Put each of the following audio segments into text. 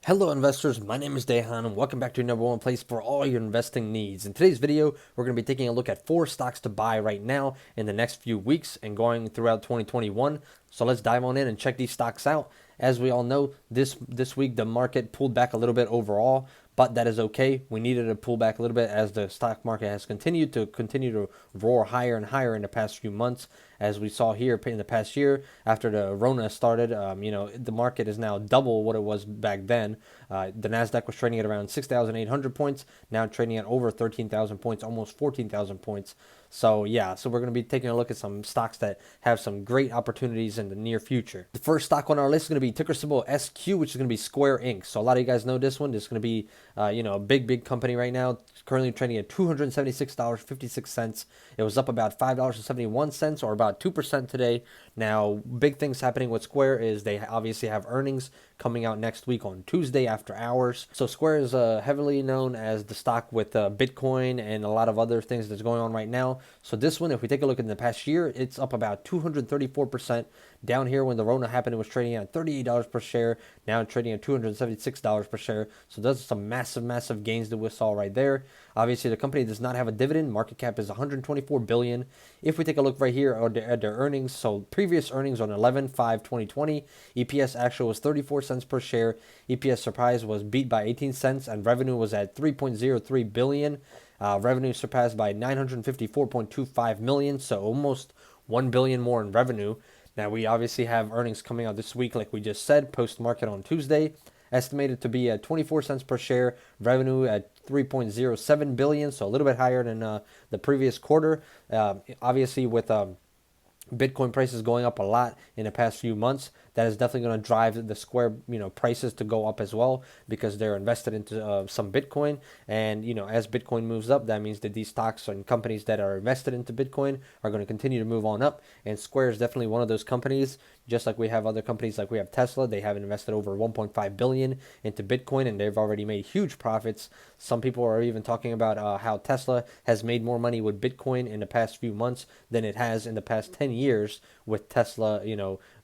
Hello investors, my name is Dehan and welcome back to your number one place for all your investing needs. In today's video, we're going to be taking a look at 4 stocks to buy right now in the next few weeks and going throughout 2021. So let's dive on in and check these stocks out. As we all know, this week the market pulled back a little bit overall, but that is okay. We needed to pull back a little bit as the stock market has continued to roar higher and higher in the past few months, as we saw here in the past year after the Rona started. The market is now double what it was back then. The Nasdaq was trading at around 6,800 points, now trading at over 13,000 points, almost 14,000 points. So yeah, so we're going to be taking a look at some stocks that have some great opportunities in the near future. The first stock on our list is going to be ticker symbol SQ, which is going to be Square Inc. So a lot of you guys know this one. This is going to be a big company right now. It's currently trading at $276.56. It was up about $5.71, or about 2% today. Now, big things happening with Square is they obviously have earnings coming out next week on Tuesday after hours. So Square is heavily known as the stock with Bitcoin and a lot of other things that's going on right now. So this one, if we take a look in the past year, it's up about 234%. Down here when the Rona happened, it was trading at $38 per share. Now it's trading at $276 per share. So those are some massive gains that we saw right there. Obviously, the company does not have a dividend. Market cap is 124 billion. If we take a look right here at their earnings, so previous earnings on 11/5/2020, EPS actual was 34 cents per share. EPS surprise was beat by 18 cents, and revenue was at 3.03 billion. Revenue surpassed by 954.25 million, so almost 1 billion more in revenue. Now, we obviously have earnings coming out this week, like we just said, post-market on Tuesday, estimated to be at 24 cents per share, revenue at 3.07 billion, so a little bit higher than the previous quarter. Obviously, with Bitcoin prices going up a lot in the past few months, that is definitely going to drive the Square prices to go up as well, because they're invested into some Bitcoin. And as Bitcoin moves up, that means that these stocks and companies that are invested into Bitcoin are going to continue to move on up. And Square is definitely one of those companies. Just like we have other companies, like we have Tesla, they have invested over 1.5 billion into Bitcoin, and they've already made huge profits. Some people are even talking about how Tesla has made more money with Bitcoin in the past few months than it has in the past 10 years with Tesla,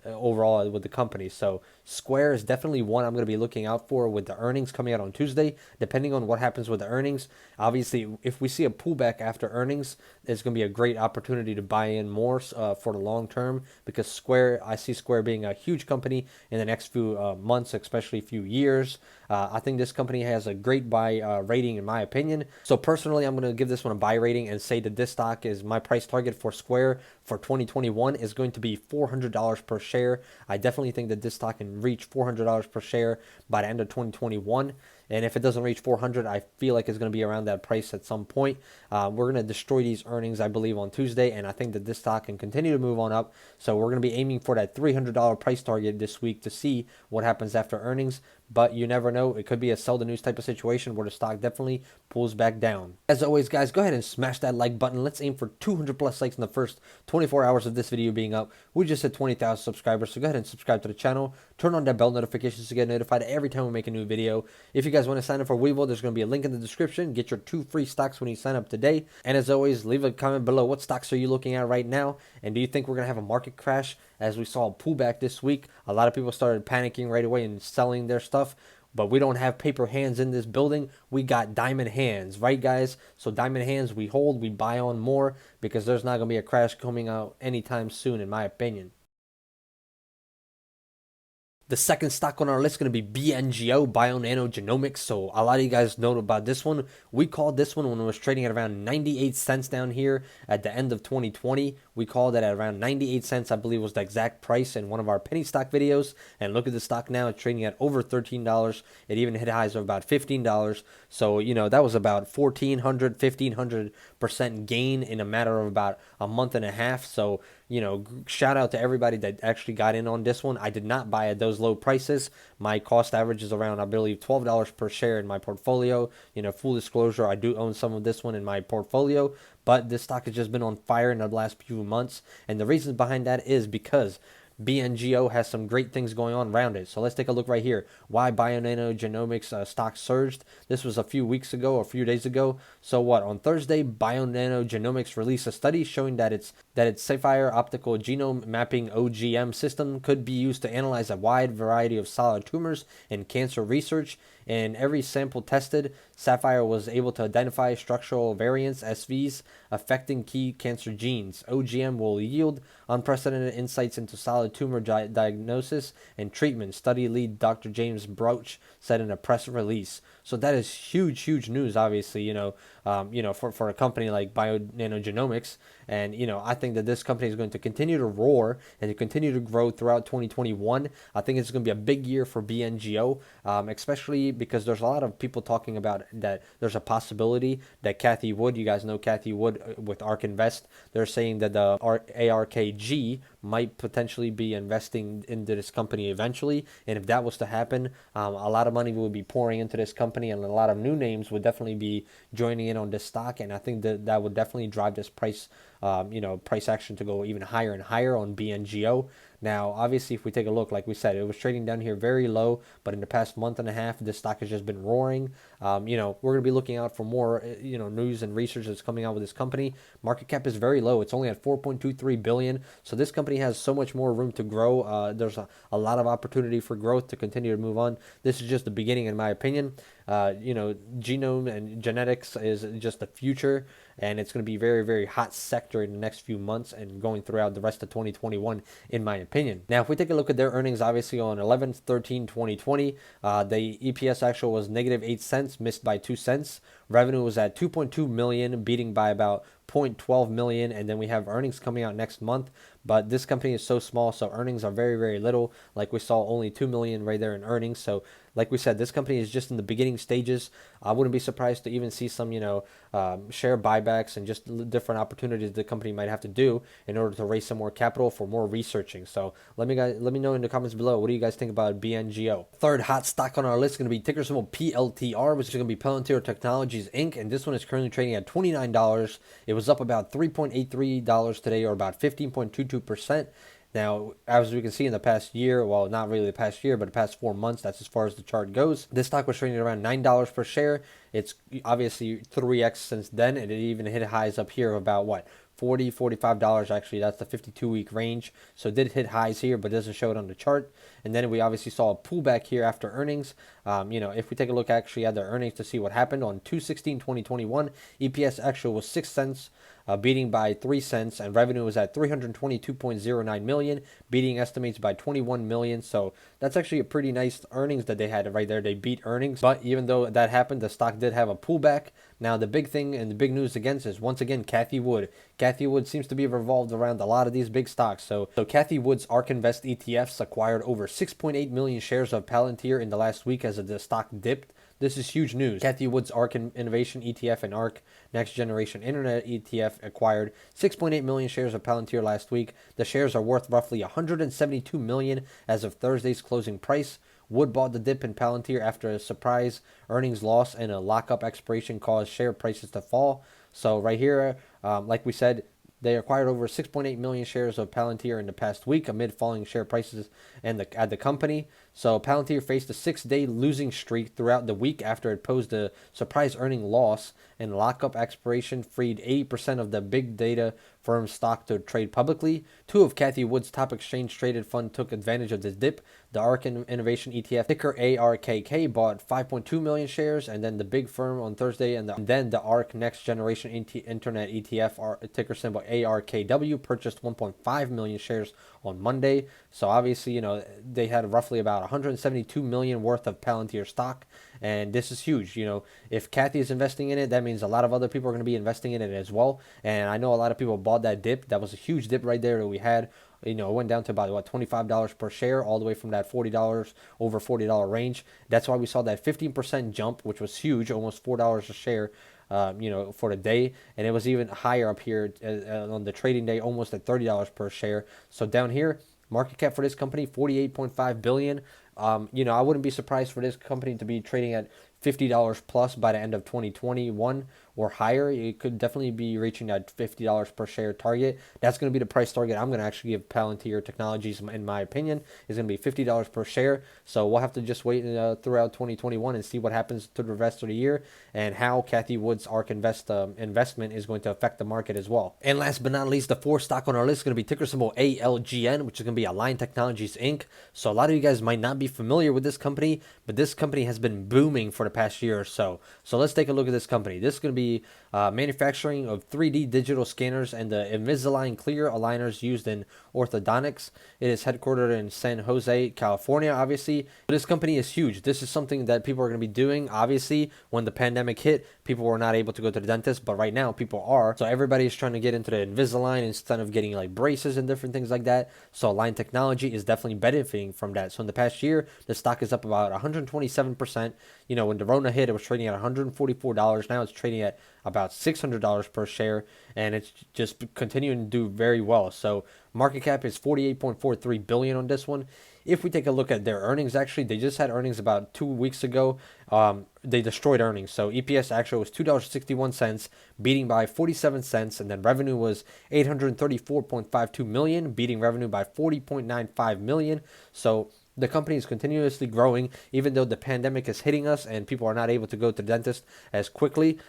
overall with the company. So Square is definitely one I'm going to be looking out for with the earnings coming out on Tuesday. Depending on what happens with the earnings, obviously, if we see a pullback after earnings, it's going to be a great opportunity to buy in more for the long term, because I see Square being a huge company in the next few months, especially few years. I think this company has a great buy rating, in my opinion. So personally, I'm going to give this one a buy rating and say that this stock is my price target for Square for 2021 is going to be $400 per share. I definitely think that this stock can reach $400 per share by the end of 2021. And if it doesn't reach 400, I feel like it's going to be around that price at some point. We're going to destroy these earnings, I believe, on Tuesday, and I think that this stock can continue to move on up. So we're going to be aiming for that $300 price target this week to see what happens after earnings. But you never know. It could be a sell the news type of situation where the stock definitely pulls back down. As always, guys, go ahead and smash that like button. Let's aim for 200 plus likes in the first 24 hours of this video being up. We just hit 20,000 subscribers, so go ahead and subscribe to the channel. Turn on that bell notifications to get notified every time we make a new video. If you guys want to sign up for Weevil, there's going to be a link in the description. Get your 2 free stocks when you sign up today. And as always, leave a comment below. What stocks are you looking at right now? And do you think we're going to have a market crash? As we saw a pullback this week, a lot of people started panicking right away and selling their stuff. But we don't have paper hands in this building. We got diamond hands, right, guys? So diamond hands, we hold, we buy on more, because there's not going to be a crash coming out anytime soon, in my opinion. The second stock on our list is going to be BNGO, Bionanogenomics. So a lot of you guys know about this one. We called this one when it was trading at around 98 cents down here at the end of 2020. We called it at around 98 cents, I believe was the exact price in one of our penny stock videos. And look at the stock now. It's trading at over $13. It even hit highs of about $15. So, that was about 1,400, 1,500% gain in a matter of about a month and a half. So, shout out to everybody that actually got in on this one. I did not buy at those low prices. My cost average is around, I believe, $12 per share in my portfolio. Full disclosure, I do own some of this one in my portfolio, but this stock has just been on fire in the last few months. And the reasons behind that is because BNGO has some great things going on around it. So let's take a look right here. Why Bionano stock surged. This was a few weeks ago, a few days ago. So what? On Thursday, Bionano released a study showing that its Sapphire optical genome mapping (OGM) system could be used to analyze a wide variety of solid tumors in cancer research. In every sample tested, Sapphire was able to identify structural variants (SVs) affecting key cancer genes. OGM will yield unprecedented insights into solid tumor diagnosis and treatment, study lead Dr. James Broach said in a press release. So that is huge news, obviously, for a company like Bionanogenomics. And, I think that this company is going to continue to roar and to continue to grow throughout 2021. I think it's going to be a big year for BNGO, especially because there's a lot of people talking about that there's a possibility that Cathie Wood, you guys know Cathie Wood with ARK Invest, they're saying that the ARKG might potentially be investing into this company eventually. And if that was to happen, a lot of money will be pouring into this company, and a lot of new names would definitely be joining in on this stock. And I think that would definitely drive this price, price action to go even higher and higher on BNGO. Now, obviously, if we take a look, like we said, it was trading down here very low, but in the past month and a half, this stock has just been roaring. We're going to be looking out for more, news and research that's coming out with this company. Market cap is very low. It's only at 4.23 billion. So this company has so much more room to grow. There's a lot of opportunity for growth to continue to move on. This is just the beginning, in my opinion. Genome and genetics is just the future, and it's going to be very hot sector in the next few months and going throughout the rest of 2021, in my opinion. Now, if we take a look at their earnings, obviously on 11/13/2020, the EPS actual was -8 cents, missed by 2 cents. Revenue was at 2.2 million, beating by about 0.12 million, and then we have earnings coming out next month. But this company is so small, so earnings are very little. Like we saw, only 2 million right there in earnings. So like we said, this company is just in the beginning stages. I wouldn't be surprised to even see some, share buybacks and just different opportunities the company might have to do in order to raise some more capital for more researching. So let me know in the comments below, what do you guys think about BNGO? Third hot stock on our list is going to be ticker symbol PLTR, which is going to be Palantir Technologies Inc. And this one is currently trading at $29. It was up about $3.83 today, or about 15.22%. Now, as we can see in the past year, well, not really the past year, but the past 4 months, that's as far as the chart goes. This stock was trading around $9 per share. It's obviously 3x since then, and it even hit highs up here of about what? $40, $45 actually. That's the 52-week range. So it did hit highs here, but doesn't show it on the chart. And then we obviously saw a pullback here after earnings. If we take a look actually at their earnings to see what happened on 2/16/2021, EPS actual was 6 cents. Beating by 3 cents, and revenue was at 322.09 million, beating estimates by 21 million. So that's actually a pretty nice earnings that they had right there. They beat earnings, but even though that happened, the stock did have a pullback. Now, the big thing and the big news against is, once again, Cathie Wood. Cathie Wood seems to be revolved around a lot of these big stocks. So Cathie Wood's ARK Invest ETFs acquired over 6.8 million shares of Palantir in the last week as the stock dipped. This is huge news. Cathie Wood's ARK Innovation ETF and ARK Next Generation Internet ETF acquired 6.8 million shares of Palantir last week. The shares are worth roughly 172 million as of Thursday's closing price. Wood bought the dip in Palantir after a surprise earnings loss and a lockup expiration caused share prices to fall. So right here, like we said, they acquired over 6.8 million shares of Palantir in the past week amid falling share prices at the company. So Palantir faced a 6-day losing streak throughout the week after it posed a surprise earning loss, and lockup expiration freed 80% of the big data firm's stock to trade publicly. Two of Cathie Wood's top exchange-traded fund took advantage of this dip. The ARK Innovation ETF, ticker ARKK, bought 5.2 million shares, and then the big firm on Thursday, and then the ARK Next Generation Internet ETF, ticker symbol ARKW, purchased 1.5 million shares on Monday. So obviously, they had roughly about 172 million worth of Palantir stock, and this is huge. If Cathie is investing in it, that means a lot of other people are going to be investing in it as well. And I know a lot of people bought that dip. That was a huge dip right there that we had. It went down to about $25 per share, all the way from that $40, over $40 range. That's why we saw that 15% jump, which was huge, almost $4 a share. For the day, and it was even higher up here on the trading day, almost at $30 per share. So down here, market cap for this company, 48.5 billion. I wouldn't be surprised for this company to be trading at $50 plus by the end of 2021 or higher. It could definitely be reaching that $50 per share target. That's going to be the price target I'm going to actually give Palantir Technologies, in my opinion, is going to be $50 per share. So we'll have to just wait throughout 2021 and see what happens to the rest of the year and how Kathy Wood's ARK investment is going to affect the market as well. And last but not least, the fourth stock on our list is going to be ticker symbol ALGN, which is going to be Align Technologies Inc. So a lot of you guys might not be familiar with this company, but this company has been booming for the past year or so. So let's take a look at this company. This is going to be manufacturing of 3D digital scanners and the Invisalign clear aligners used in orthodontics. It is headquartered in San Jose, California, obviously. But this company is huge. This is something that people are going to be doing. Obviously, when the pandemic hit, people were not able to go to the dentist, but right now people are. So everybody is trying to get into the Invisalign instead of getting like braces and different things like that. So Align Technology is definitely benefiting from that. So in the past year, the stock is up about 127%. You know, when the Rona hit, it was trading at $144. Now it's trading at about $600 per share, and it's just continuing to do very well. So market cap is $48.43 billion on this one. If we take a look at their earnings, actually, they just had earnings about 2 weeks ago. They destroyed earnings. So EPS actually was $2.61, beating by 47 cents, and then revenue was $834.52 million, beating revenue by 40.95 million. So the company is continuously growing, even though the pandemic is hitting us and people are not able to go to the dentist as quickly.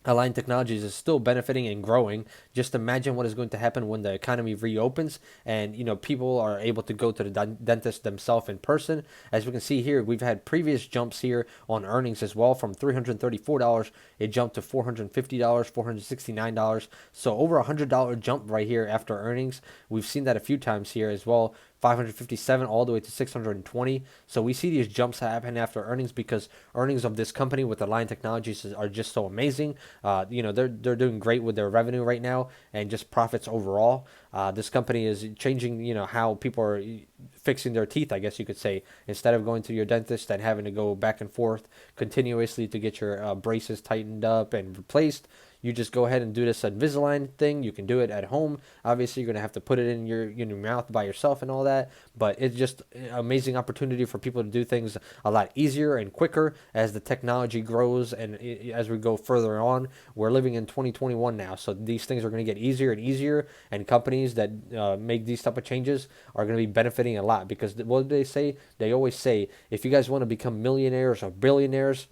Align Technologies is still benefiting and growing. Just imagine what is going to happen when the economy reopens and people are able to go to the dentist themselves in person. As we can see here, we've had previous jumps here on earnings as well. From $334, it jumped to $450, $469. So over $100 jump right here after earnings. We've seen that a few times here as well. 557 all the way to 620. So we see these jumps happen after earnings because earnings of this company with Align Technologies are just so amazing. They're doing great with their revenue right now and just profits overall. This company is changing, how people are fixing their teeth, I guess you could say. Instead of going to your dentist and having to go back and forth continuously to get your braces tightened up and replaced, you just go ahead and do this Invisalign thing. You can do it at home. Obviously, you're going to have to put it in your mouth by yourself and all that. But it's just an amazing opportunity for people to do things a lot easier and quicker as the technology grows and as we go further on. We're living in 2021 now. So these things are going to get easier and easier. And companies that make these type of changes are going to be benefiting a lot. Because what do they say? They always say, if you guys want to become millionaires or billionaires,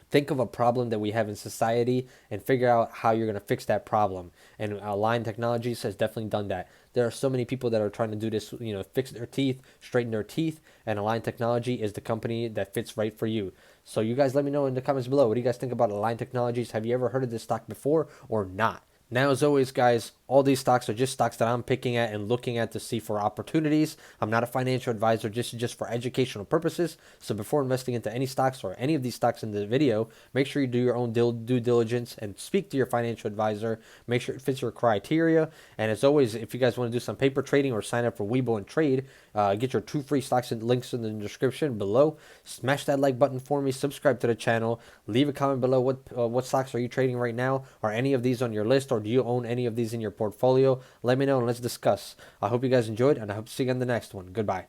think of a problem that we have in society and figure out how you're going to fix that problem. And Align Technologies has definitely done that. There are so many people that are trying to do this, fix their teeth, straighten their teeth, and Align Technology is the company that fits right for you. So you guys let me know in the comments below. What do you guys think about Align Technologies? Have you ever heard of this stock before or not? Now, as always, guys, all these stocks are just stocks that I'm picking at and looking at to see for opportunities. I'm not a financial advisor, just for educational purposes. So before investing into any stocks or any of these stocks in the video, make sure you do your own due diligence and speak to your financial advisor. Make sure it fits your criteria. And as always, if you guys want to do some paper trading or sign up for Weibo and Trade, get your 2 free stocks and links in the description below. Smash that like button for me. Subscribe to the channel. Leave a comment below. What stocks are you trading right now? Are any of these on your list, or do you own any of these in your portfolio? Let me know and let's discuss. I hope you guys enjoyed, and I hope to see you in the next one. Goodbye.